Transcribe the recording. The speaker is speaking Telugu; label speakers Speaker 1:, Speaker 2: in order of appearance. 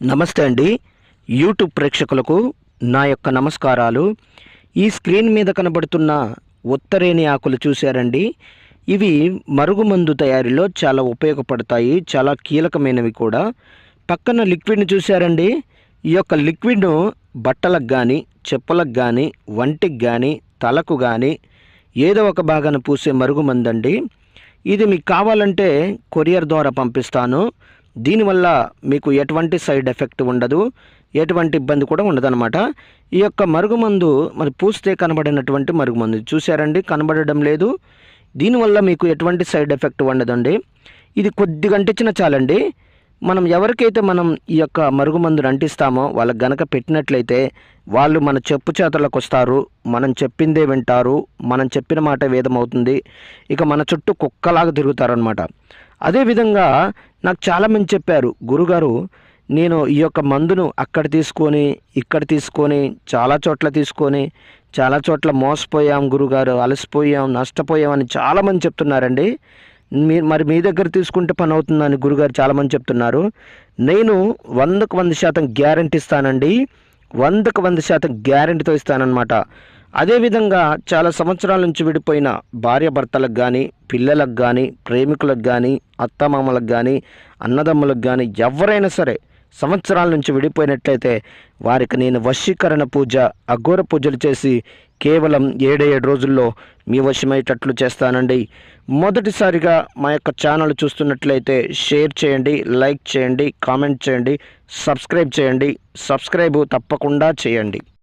Speaker 1: నమస్తే అండి. యూట్యూబ్ ప్రేక్షకులకు నా యొక్క నమస్కారాలు. ఈ స్క్రీన్ మీద కనబడుతున్న ఉత్తరేణి ఆకులు చూశారండి. ఇవి మరుగుమందు తయారీలో చాలా ఉపయోగపడతాయి, చాలా కీలకమైనవి కూడా. పక్కన లిక్విడ్ని చూశారండి. ఈ యొక్క లిక్విడ్ను బట్టలకు కానీ, చెప్పులకు కానీ, వంటికి కానీ, తలకు కానీ ఏదో ఒక భాగాన పూసే మరుగుమందండి. ఇది మీకు కావాలంటే కొరియర్ ద్వారా పంపిస్తాను. దీనివల్ల మీకు ఎటువంటి సైడ్ ఎఫెక్ట్ ఉండదు, ఎటువంటి ఇబ్బంది కూడా ఉండదన్నమాట. ఈ యొక్క మరుగుమందు మరి పూస్తే కనబడినటువంటి మరుగుమందు చూశారండి, కనబడడం లేదు. దీనివల్ల మీకు ఎటువంటి సైడ్ ఎఫెక్ట్ ఉండదండి. ఇది కొద్దిగా అంటించిన చాలండి. మనం ఎవరికైతే మనం ఈ యొక్క మరుగుమందును అంటిస్తామో వాళ్ళకి గనక పెట్టినట్లయితే వాళ్ళు మన చెప్పు చేతలకు వస్తారు, మనం చెప్పిందే వింటారు, మనం చెప్పిన మాట వేదం అవుతుంది. ఇక మన చుట్టూ కుక్కలాగా తిరుగుతారనమాట. అదేవిధంగా నాకు చాలామంది చెప్పారు, గురుగారు నేను ఈ యొక్క మందును అక్కడ తీసుకొని ఇక్కడ తీసుకొని చాలా చోట్ల మోసపోయాం గురుగారు, అలసిపోయాం, నష్టపోయాం అని చాలామంది చెప్తున్నారండి. మీ దగ్గర తీసుకుంటే పని అవుతుందని గురుగారు చాలామంది చెప్తున్నారు. నేను 100కు 100% గ్యారంటీ ఇస్తానండి. 100కు 100% గ్యారంటీతో ఇస్తానన్నమాట. అదేవిధంగా చాలా సంవత్సరాల నుంచి విడిపోయిన భార్యాభర్తలకు కానీ, పిల్లలకు కానీ, ప్రేమికులకు కానీ, అత్తమామలకు కానీ, అన్నదమ్ములకు కానీ ఎవరైనా సరే సంవత్సరాల నుంచి విడిపోయినట్లయితే వారికి నేను వశీకరణ పూజ, అఘోర పూజలు చేసి కేవలం 7 రోజుల్లో మీ వశమయ్యేటట్లు చేస్తానండి. మొదటిసారిగా మా యొక్క ఛానల్ చూస్తున్నట్లయితే షేర్ చేయండి, లైక్ చేయండి, కామెంట్ చేయండి, సబ్స్క్రైబ్ చేయండి. సబ్స్క్రైబ్ తప్పకుండా చేయండి.